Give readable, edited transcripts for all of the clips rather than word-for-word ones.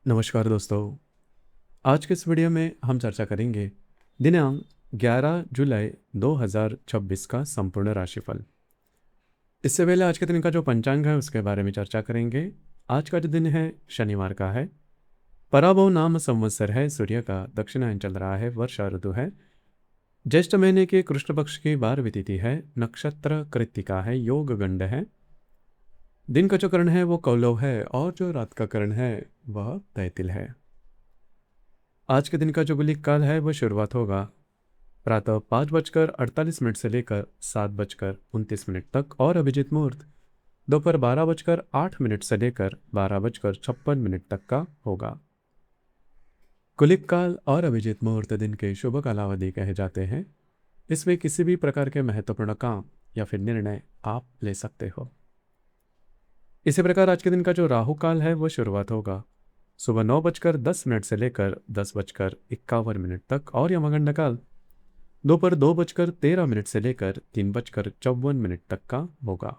नमस्कार दोस्तों। आज के इस वीडियो में हम चर्चा करेंगे दिनांक 11 जुलाई 2026 का संपूर्ण राशिफल। इससे पहले आज के दिन का जो पंचांग है उसके बारे में चर्चा करेंगे। आज का जो दिन है शनिवार का है। पराभव नाम संवत्सर है। सूर्य का दक्षिणायन चल रहा है। वर्षा ऋतु है। ज्येष्ठ महीने के कृष्ण पक्ष की 12वीं तिथि है। नक्षत्र कृत्तिका है। योग गंड है। दिन का जो करण है वो कौलव है और जो रात का करण है वह तैतिल है। आज के दिन का जो गुलिक काल है वह शुरुआत होगा प्रातः 5:48 से लेकर 7:29 तक और अभिजीत मुहूर्त दोपहर 12:08 से लेकर 12:56 तक का होगा। गुलिक काल और अभिजीत मुहूर्त दिन के शुभ कालावधि कहे जाते हैं। इसमें किसी भी प्रकार के महत्वपूर्ण काम या फिर निर्णय आप ले सकते हो। इसी प्रकार आज के दिन का जो राहु काल है वह शुरुआत होगा सुबह 9:10 से लेकर 10:51 तक और यमगंड काल दोपहर 2:13 से लेकर 3:54 तक का होगा।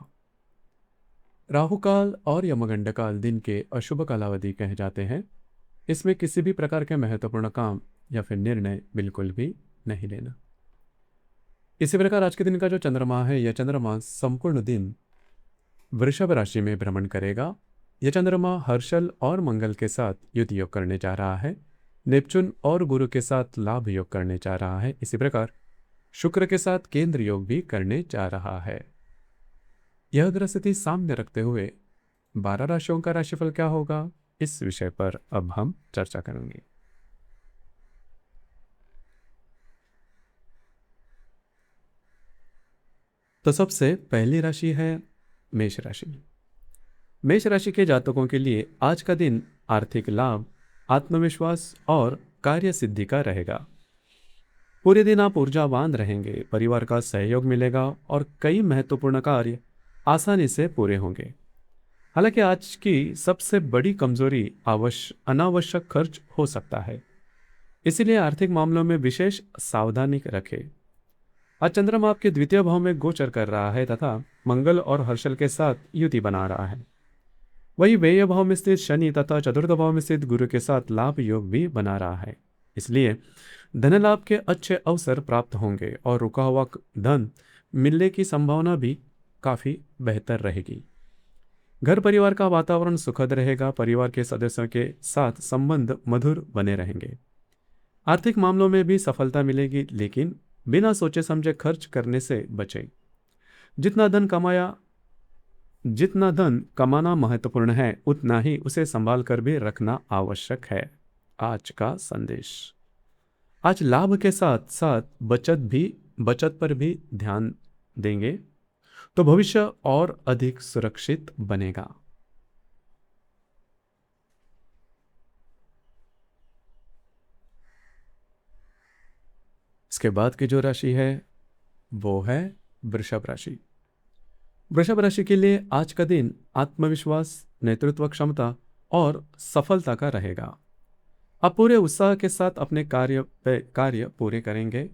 राहु काल और यमगंड काल दिन के अशुभ कालावधि कहे जाते हैं। इसमें किसी भी प्रकार के महत्वपूर्ण काम या फिर निर्णय बिल्कुल भी नहीं लेना। इसी प्रकार आज के दिन का जो चंद्रमा है यह चंद्रमा संपूर्ण दिन वृषभ राशि में भ्रमण करेगा। यह चंद्रमा हर्षल और मंगल के साथ युद्ध योग करने जा रहा है। नेपचुन और गुरु के साथ लाभ योग करने जा रहा है। इसी प्रकार शुक्र के साथ केंद्र योग भी करने जा रहा है। यह ग्रह स्थिति सामने रखते हुए 12 राशियों का राशिफल क्या होगा, इस विषय पर अब हम चर्चा करेंगे। तो सबसे पहली राशि है मेष राशि। मेष राशि के जातकों के लिए आज का दिन आर्थिक लाभ, आत्मविश्वास और कार्य सिद्धि का रहेगा। पूरे दिन आप ऊर्जावान रहेंगे। परिवार का सहयोग मिलेगा और कई महत्वपूर्ण कार्य आसानी से पूरे होंगे। हालांकि आज की सबसे बड़ी कमजोरी अनावश्यक खर्च हो सकता है, इसीलिए आर्थिक मामलों में विशेष सावधानी रखें। आज चंद्रमा आपके द्वितीय भाव में गोचर कर रहा है तथा मंगल और हर्षल के साथ युति बना रहा है। वही व्यय भाव में स्थित शनि तथा चतुर्थ भाव में स्थित गुरु के साथ लाभ योग भी बना रहा है। इसलिए धन लाभ के अच्छे अवसर प्राप्त होंगे और रुका हुआ धन मिलने की संभावना भी काफी बेहतर रहेगी। घर परिवार का वातावरण सुखद रहेगा। परिवार के सदस्यों के साथ संबंध मधुर बने रहेंगे। आर्थिक मामलों में भी सफलता मिलेगी, लेकिन बिना सोचे समझे खर्च करने से बचें। जितना धन कमाना महत्वपूर्ण है, उतना ही उसे संभाल कर भी रखना आवश्यक है। आज का संदेश, आज लाभ के साथ साथ बचत पर भी ध्यान देंगे तो भविष्य और अधिक सुरक्षित बनेगा। इसके बाद की जो राशि है वो है वृषभ राशि। वृषभ राशि के लिए आज का दिन आत्मविश्वास, नेतृत्व क्षमता और सफलता का रहेगा। आप पूरे उत्साह के साथ अपने कार्य पूरे करेंगे।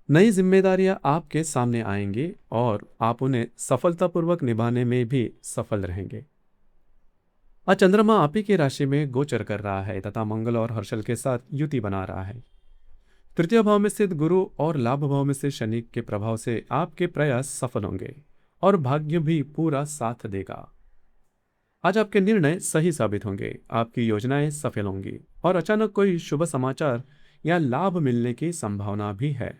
नई जिम्मेदारियां आपके सामने आएंगी और आप उन्हें सफलतापूर्वक निभाने में भी सफल रहेंगे। आज चंद्रमा आप ही की राशि में गोचर कर रहा है तथा मंगल और हर्षल के साथ युति बना रहा है। तृतीय भाव में स्थित गुरु और लाभ भाव में स्थित शनि के प्रभाव से आपके प्रयास सफल होंगे और भाग्य भी पूरा साथ देगा। आज आपके निर्णय सही साबित होंगे, आपकी योजनाएं सफल होंगी और अचानक कोई शुभ समाचार या लाभ मिलने की संभावना भी है।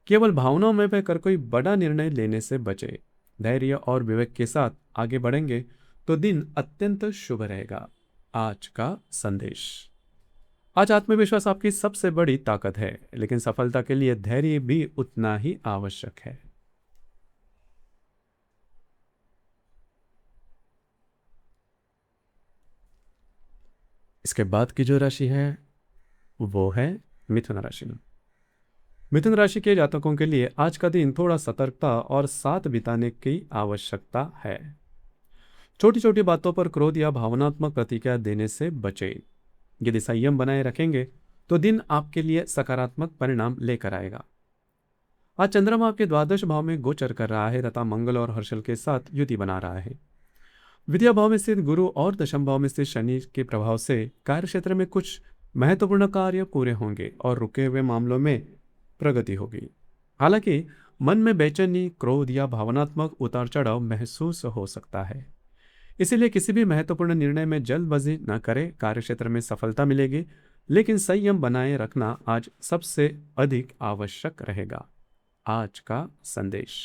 केवल भावनाओं में बहकर कोई बड़ा निर्णय लेने से बचे। धैर्य और विवेक के साथ आगे बढ़ेंगे तो दिन अत्यंत शुभ रहेगा। आज का संदेश, आज आत्मविश्वास आपकी सबसे बड़ी ताकत है, लेकिन सफलता के लिए धैर्य भी उतना ही आवश्यक है। इसके बाद की जो राशि है वो है मिथुन राशि। मिथुन राशि के जातकों के लिए आज का दिन थोड़ा सतर्कता और साथ बिताने की आवश्यकता है। छोटी छोटी बातों पर क्रोध या भावनात्मक प्रतिक्रिया देने से बचें। यदि संयम बनाए रखेंगे तो दिन आपके लिए सकारात्मक परिणाम लेकर आएगा। आज चंद्रमा आपके द्वादश भाव में गोचर कर रहा है तथा मंगल और हर्षल के साथ युति बना रहा है। विद्या भाव में स्थित गुरु और दशम भाव में स्थित शनि के प्रभाव से कार्य क्षेत्र में कुछ महत्वपूर्ण कार्य पूरे होंगे और रुके हुए मामलों में प्रगति होगी। हालांकि मन में बेचैनी, क्रोध या भावनात्मक उतार चढ़ाव महसूस हो सकता है। इसीलिए किसी भी महत्वपूर्ण निर्णय में जल्दबाजी न करें। कार्यक्षेत्र में सफलता मिलेगी, लेकिन संयम बनाए रखना आज सबसे अधिक आवश्यक रहेगा। आज का संदेश।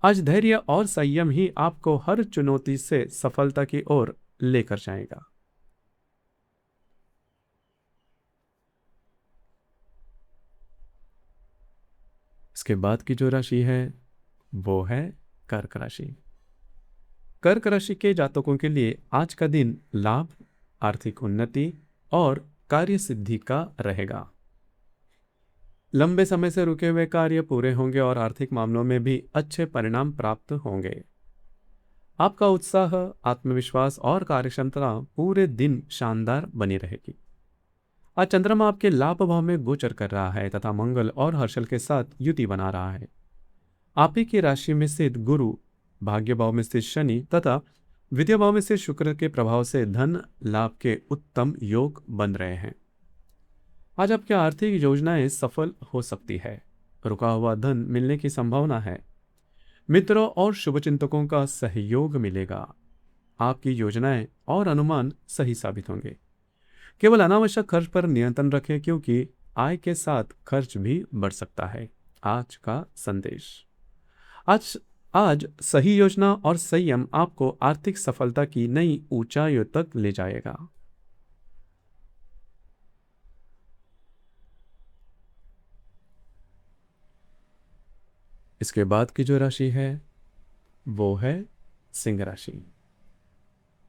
आज धैर्य और संयम ही आपको हर चुनौती से सफलता की ओर लेकर जाएगा। इसके बाद की जो राशि है वो है कर्क राशि। कर्क राशि के जातकों के लिए आज का दिन लाभ, आर्थिक उन्नति और कार्य सिद्धि का रहेगा। लंबे समय से रुके हुए कार्य पूरे होंगे और आर्थिक मामलों में भी अच्छे परिणाम प्राप्त होंगे। आपका उत्साह, आत्मविश्वास और कार्यक्षमता पूरे दिन शानदार बनी रहेगी। आज चंद्रमा आपके लाभ भाव में गोचर कर रहा है तथा मंगल और हर्षल के साथ युति बना रहा है। आप ही की राशि में स्थित गुरु, भाग्य भाव में स्थित शनि तथा विद्या भाव में स्थित शुक्र के प्रभाव से धन लाभ के उत्तम योग बन रहे हैं। आज आपकी आर्थिक योजनाएं सफल हो सकती है। रुका हुआ धन मिलने की संभावना है। मित्रों और शुभचिंतकों का सहयोग मिलेगा। आपकी योजनाएं और अनुमान सही साबित होंगे। केवल अनावश्यक खर्च पर नियंत्रण रखें, क्योंकि आय के साथ खर्च भी बढ़ सकता है। आज का संदेश। आज सही योजना और संयम आपको आर्थिक सफलता की नई ऊंचाइयों तक ले जाएगा। इसके बाद की जो राशि है वो है सिंह राशि।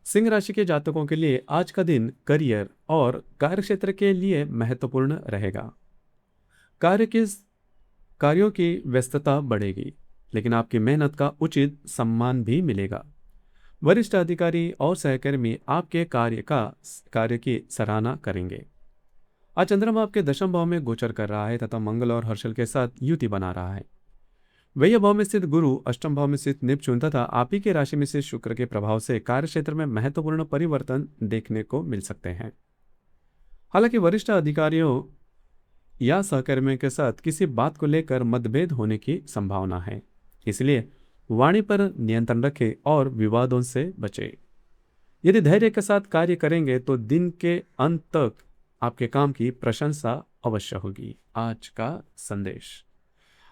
सिंह राशि के जातकों के लिए आज का दिन करियर और कार्यक्षेत्र के लिए महत्वपूर्ण रहेगा। कार्यों की व्यस्तता बढ़ेगी, लेकिन आपकी मेहनत का उचित सम्मान भी मिलेगा। वरिष्ठ अधिकारी और सहकर्मी आपके कार्य की सराहना करेंगे। आज चंद्रमा आपके दशम भाव में गोचर कर रहा है तथा मंगल और हर्षल के साथ युति बना रहा है। व्यय भाव में स्थित गुरु, अष्टम भाव में स्थित नेपच्यून तथा आप ही के राशि में स्थित शुक्र के प्रभाव से कार्य क्षेत्र में महत्वपूर्ण परिवर्तन देखने को मिल सकते हैं। हालांकि वरिष्ठ अधिकारियों या सहकर्मियों के साथ किसी बात को लेकर मतभेद होने की संभावना है, इसलिए वाणी पर नियंत्रण रखें और विवादों से बचें। यदि धैर्य के साथ कार्य करेंगे तो दिन के अंत तक आपके काम की प्रशंसा अवश्य होगी। आज का संदेश।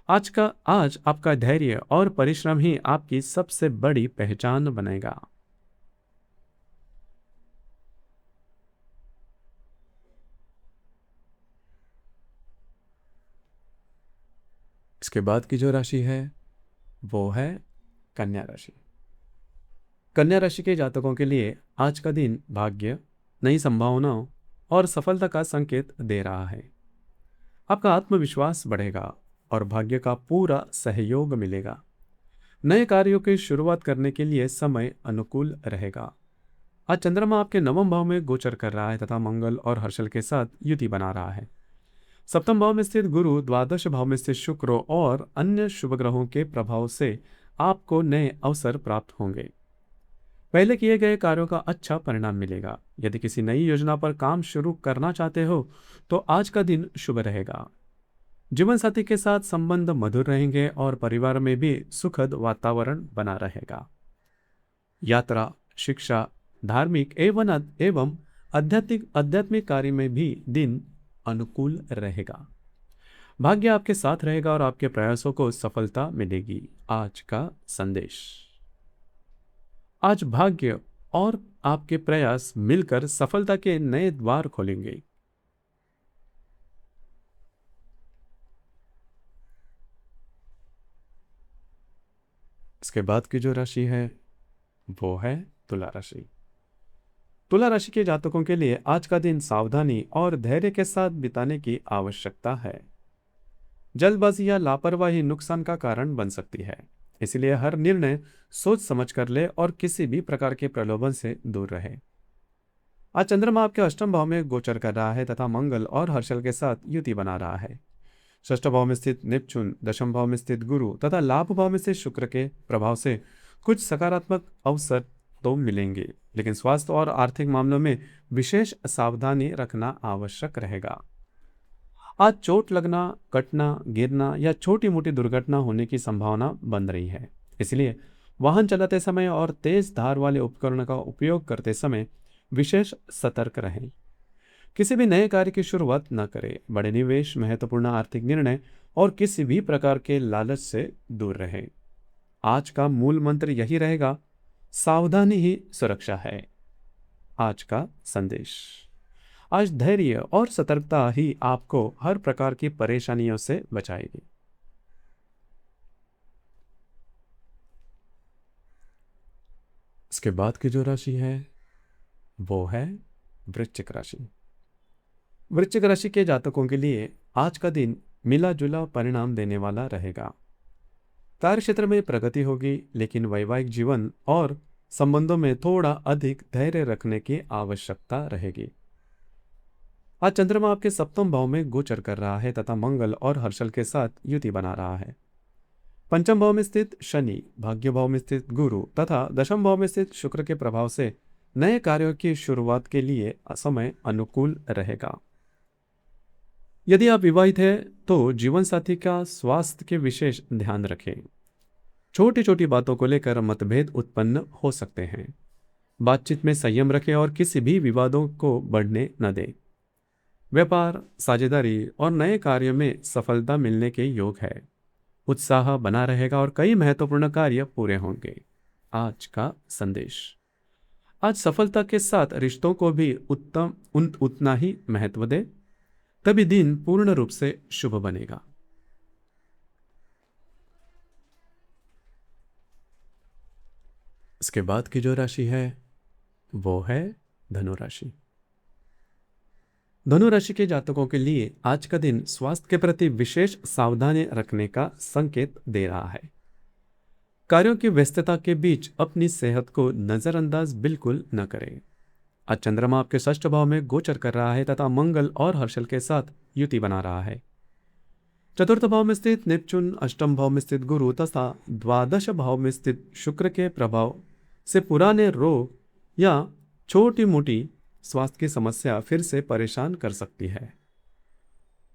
आज आपका धैर्य और परिश्रम ही आपकी सबसे बड़ी पहचान बनेगा। इसके बाद की जो राशि है वो है कन्या राशि। कन्या राशि के जातकों के लिए आज का दिन भाग्य, नई संभावनाओं और सफलता का संकेत दे रहा है। आपका आत्मविश्वास बढ़ेगा और भाग्य का पूरा सहयोग मिलेगा। नए कार्यों की शुरुआत करने के लिए समय अनुकूल रहेगा। आज चंद्रमा आपके नवम भाव में गोचर कर रहा है तथा मंगल और हर्षल के साथ युति बना रहा है। सप्तम भाव में स्थित गुरु, द्वादश भाव में स्थित शुक्र और अन्य शुभ ग्रहों के प्रभाव से आपको नए अवसर प्राप्त होंगे। पहले किए गए कार्यों का अच्छा परिणाम मिलेगा। यदि किसी नई योजना पर काम शुरू करना चाहते हो तो आज का दिन शुभ रहेगा। जीवन साथी के साथ संबंध मधुर रहेंगे और परिवार में भी सुखद वातावरण बना रहेगा। यात्रा, शिक्षा, धार्मिक एवं आध्यात्मिक कार्य में भी दिन अनुकूल रहेगा। भाग्य आपके साथ रहेगा और आपके प्रयासों को सफलता मिलेगी। आज का संदेश। आज भाग्य और आपके प्रयास मिलकर सफलता के नए द्वार खोलेंगे। इसके बाद की जो राशि है वो है तुला राशि। तुला राशि के जातकों के लिए आज का दिन सावधानी और धैर्य के साथ बिताने की आवश्यकता है। जल्दबाजी या लापरवाही नुकसान का कारण बन सकती है, इसलिए हर निर्णय सोच समझ कर ले और किसी भी प्रकार के प्रलोभन से दूर रहे। आज चंद्रमा आपके अष्टम भाव में गोचर कर रहा है तथा मंगल और हर्षल के साथ युति बना रहा है। षष्ठ भाव में स्थित नेपच्यून, दशम भाव में स्थित गुरु तथा लाभ भाव में स्थित शुक्र के प्रभाव से कुछ सकारात्मक अवसर तो मिलेंगे, लेकिन स्वास्थ्य और आर्थिक मामलों में विशेष सावधानी रखना आवश्यक रहेगा। आज चोट लगना, कटना, गिरना या छोटी मोटी दुर्घटना होने की संभावना बन रही है। इसलिए वाहन चलाते समय और तेज धार वाले उपकरण का उपयोग करते समय विशेष सतर्क रहें। किसी भी नए कार्य की शुरुआत न करें। बड़े निवेश, महत्वपूर्ण आर्थिक निर्णय और किसी भी प्रकार के लालच से दूर रहें। आज का मूल मंत्र यही रहेगा, सावधानी ही सुरक्षा है। आज का संदेश। आज धैर्य और सतर्कता ही आपको हर प्रकार की परेशानियों से बचाएगी। इसके बाद की जो राशि है वो है वृश्चिक राशि। वृश्चिक राशि के जातकों के लिए आज का दिन मिला जुला परिणाम देने वाला रहेगा। कार्य क्षेत्र में प्रगति होगी, लेकिन वैवाहिक जीवन और संबंधों में थोड़ा अधिक धैर्य रखने की आवश्यकता रहेगी। आज चंद्रमा आपके सप्तम भाव में गोचर कर रहा है तथा मंगल और हर्षल के साथ युति बना रहा है। पंचम भाव में स्थित शनि, भाग्य भाव में स्थित गुरु तथा दशम भाव में स्थित शुक्र के प्रभाव से नए कार्यों की शुरुआत के लिए समय अनुकूल रहेगा। यदि आप विवाहित हैं तो जीवन साथी का स्वास्थ्य के विशेष ध्यान रखें। छोटी छोटी बातों को लेकर मतभेद उत्पन्न हो सकते हैं। बातचीत में संयम रखें और किसी भी विवादों को बढ़ने न दें। व्यापार, साझेदारी और नए कार्यों में सफलता मिलने के योग है। उत्साह बना रहेगा और कई महत्वपूर्ण कार्य पूरे होंगे। आज का संदेश। आज सफलता के साथ रिश्तों को भी उतना ही महत्व दे, तभी दिन पूर्ण रूप से शुभ बनेगा। इसके बाद की जो राशि है वो है धनु राशि। धनु राशि के जातकों के लिए आज का दिन स्वास्थ्य के प्रति विशेष सावधानी रखने का संकेत दे रहा है। कार्यों की व्यस्तता के बीच अपनी सेहत को नजरअंदाज बिल्कुल न करें। आज चंद्रमा आपके षष्ठ भाव में गोचर कर रहा है तथा मंगल और हर्षल के साथ युति बना रहा है। चतुर्थ भाव में स्थित नेपचून, अष्टम भाव में स्थित गुरु तथा द्वादश भाव में स्थित शुक्र के प्रभाव से पुराने रोग या छोटी मोटी स्वास्थ्य की समस्या फिर से परेशान कर सकती है।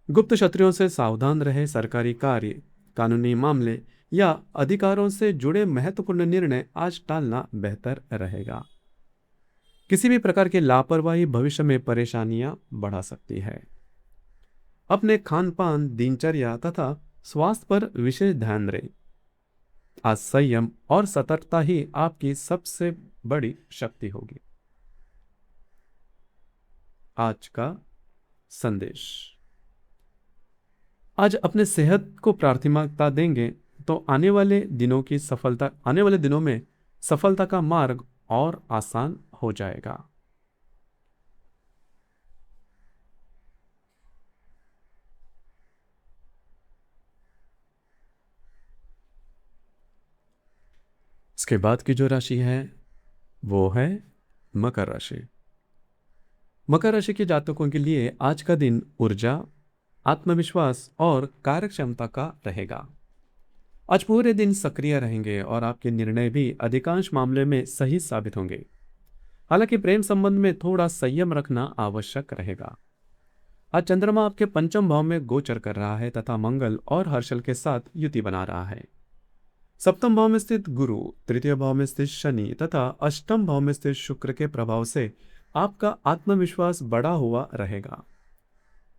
गुप्त शत्रुओं से सावधान रहे। सरकारी कार्य, कानूनी मामले या अधिकारों से जुड़े महत्वपूर्ण निर्णय आज टालना बेहतर रहेगा। किसी भी प्रकार की लापरवाही भविष्य में परेशानियां बढ़ा सकती है। अपने खान पान, दिनचर्या तथा स्वास्थ्य पर विशेष ध्यान दें। आज संयम और सतर्कता ही आपकी सबसे बड़ी शक्ति होगी। आज का संदेश। आज अपने सेहत को प्राथमिकता देंगे तो आने वाले दिनों में सफलता का मार्ग और आसान हो जाएगा। इसके बाद की जो राशि है वो है मकर राशि। मकर राशि के जातकों के लिए आज का दिन ऊर्जा, आत्मविश्वास और कार्यक्षमता का रहेगा। आज पूरे दिन सक्रिय रहेंगे और आपके निर्णय भी अधिकांश मामले में सही साबित होंगे। हालांकि प्रेम संबंध में थोड़ा संयम रखना आवश्यक रहेगा। आज चंद्रमा आपके पंचम भाव में गोचर कर रहा है तथा मंगल और हर्षल के साथ युति बना रहा है। सप्तम भाव में स्थित गुरु, तृतीय भाव में स्थित शनि तथा अष्टम भाव में स्थित शुक्र के प्रभाव से आपका आत्मविश्वास बढ़ा हुआ रहेगा।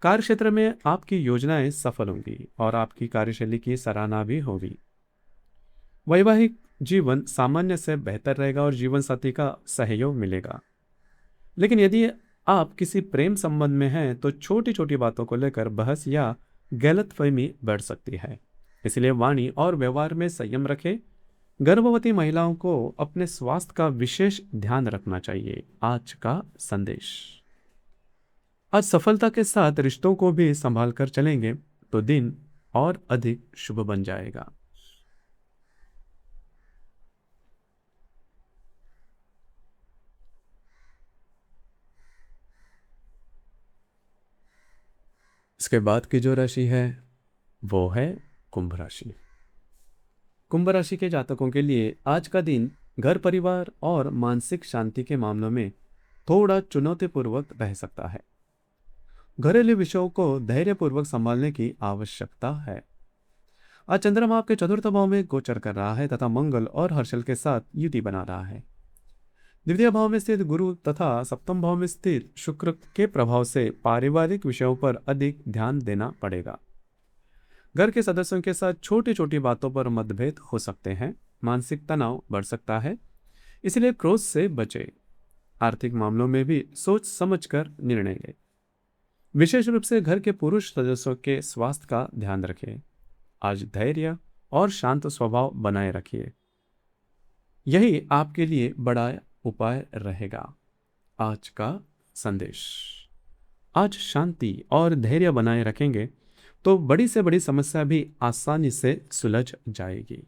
कार्य क्षेत्र में आपकी योजनाएं सफल होंगी और आपकी कार्यशैली की सराहना भी होगी। वैवाहिक जीवन सामान्य से बेहतर रहेगा और जीवन साथी का सहयोग मिलेगा। लेकिन यदि आप किसी प्रेम संबंध में हैं तो छोटी छोटी बातों को लेकर बहस या गलतफहमी बढ़ सकती है। इसलिए वाणी और व्यवहार में संयम रखें। गर्भवती महिलाओं को अपने स्वास्थ्य का विशेष ध्यान रखना चाहिए। आज का संदेश। आज सफलता के साथ रिश्तों को भी संभाल कर चलेंगे तो दिन और अधिक शुभ बन जाएगा। इसके बाद की जो राशि है वो है कुंभ राशि। कुंभ राशि के जातकों के लिए आज का दिन घर परिवार और मानसिक शांति के मामलों में थोड़ा चुनौतीपूर्वक रह सकता है। घरेलू विषयों को धैर्यपूर्वक संभालने की आवश्यकता है। आज चंद्रमा आपके चतुर्थ भाव में गोचर कर रहा है तथा मंगल और हर्षल के साथ युति बना रहा है। द्वितीय भाव में स्थित गुरु तथा सप्तम भाव में स्थित शुक्र के प्रभाव से पारिवारिक विषयों पर अधिक ध्यान देना पड़ेगा। घर के सदस्यों के साथ छोटी छोटी बातों पर मतभेद हो सकते हैं। मानसिक तनाव बढ़ सकता है, इसलिए क्रोध से बचें। आर्थिक मामलों में भी सोच समझकर निर्णय लें। विशेष रूप से घर के पुरुष सदस्यों के स्वास्थ्य का ध्यान रखें। आज धैर्य और शांत स्वभाव बनाए रखिए, यही आपके लिए बड़ा उपाय रहेगा। आज का संदेश, आज शांति और धैर्य बनाए रखेंगे तो बड़ी से बड़ी समस्या भी आसानी से सुलझ जाएगी।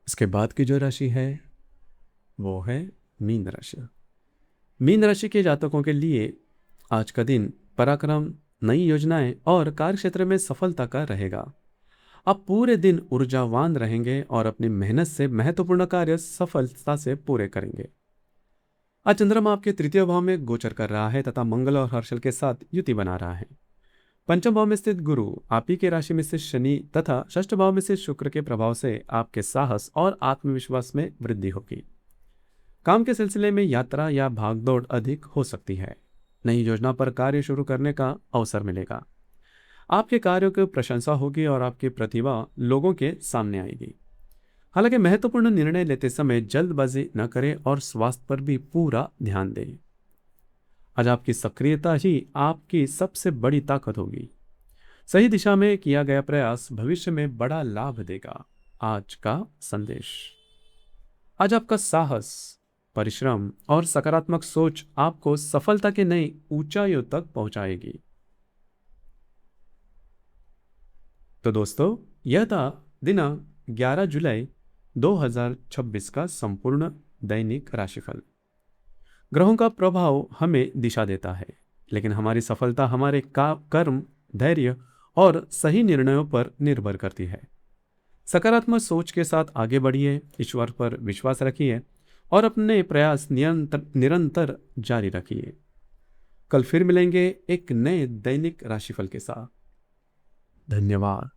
इसके बाद की जो राशि है वो है मीन राशि। मीन राशि के जातकों के लिए आज का दिन पराक्रम, नई योजनाएं और कार्य क्षेत्र में सफलता का रहेगा। आप पूरे दिन ऊर्जावान रहेंगे और अपनी मेहनत से महत्वपूर्ण कार्य सफलता से पूरे करेंगे। आज चंद्रमा आपके तृतीय भाव में गोचर कर रहा है तथा मंगल और हर्षल के साथ युति बना रहा है। पंचम भाव में स्थित गुरु, आप ही के राशि में स्थित शनि तथा षष्ठ भाव में स्थित शुक्र के प्रभाव से आपके साहस और आत्मविश्वास में वृद्धि होगी। काम के सिलसिले में यात्रा या भागदौड़ अधिक हो सकती है। नई योजना पर कार्य शुरू करने का अवसर मिलेगा। आपके कार्यों की प्रशंसा होगी और आपकी प्रतिभा लोगों के सामने आएगी। हालांकि महत्वपूर्ण निर्णय लेते समय जल्दबाजी न करें और स्वास्थ्य पर भी पूरा ध्यान दें। आज आपकी सक्रियता ही आपकी सबसे बड़ी ताकत होगी। सही दिशा में किया गया प्रयास भविष्य में बड़ा लाभ देगा। आज का संदेश, आज आपका साहस, परिश्रम और सकारात्मक सोच आपको सफलता के नई ऊंचाइयों तक पहुंचाएगी। तो दोस्तों, यह था दिनांक 11 जुलाई 2026 का संपूर्ण दैनिक राशिफल। ग्रहों का प्रभाव हमें दिशा देता है, लेकिन हमारी सफलता हमारे कर्म, धैर्य और सही निर्णयों पर निर्भर करती है। सकारात्मक सोच के साथ आगे बढ़िए, ईश्वर पर विश्वास रखिए और अपने प्रयास निरंतर जारी रखिए। कल फिर मिलेंगे एक नए दैनिक राशिफल के साथ। धन्यवाद।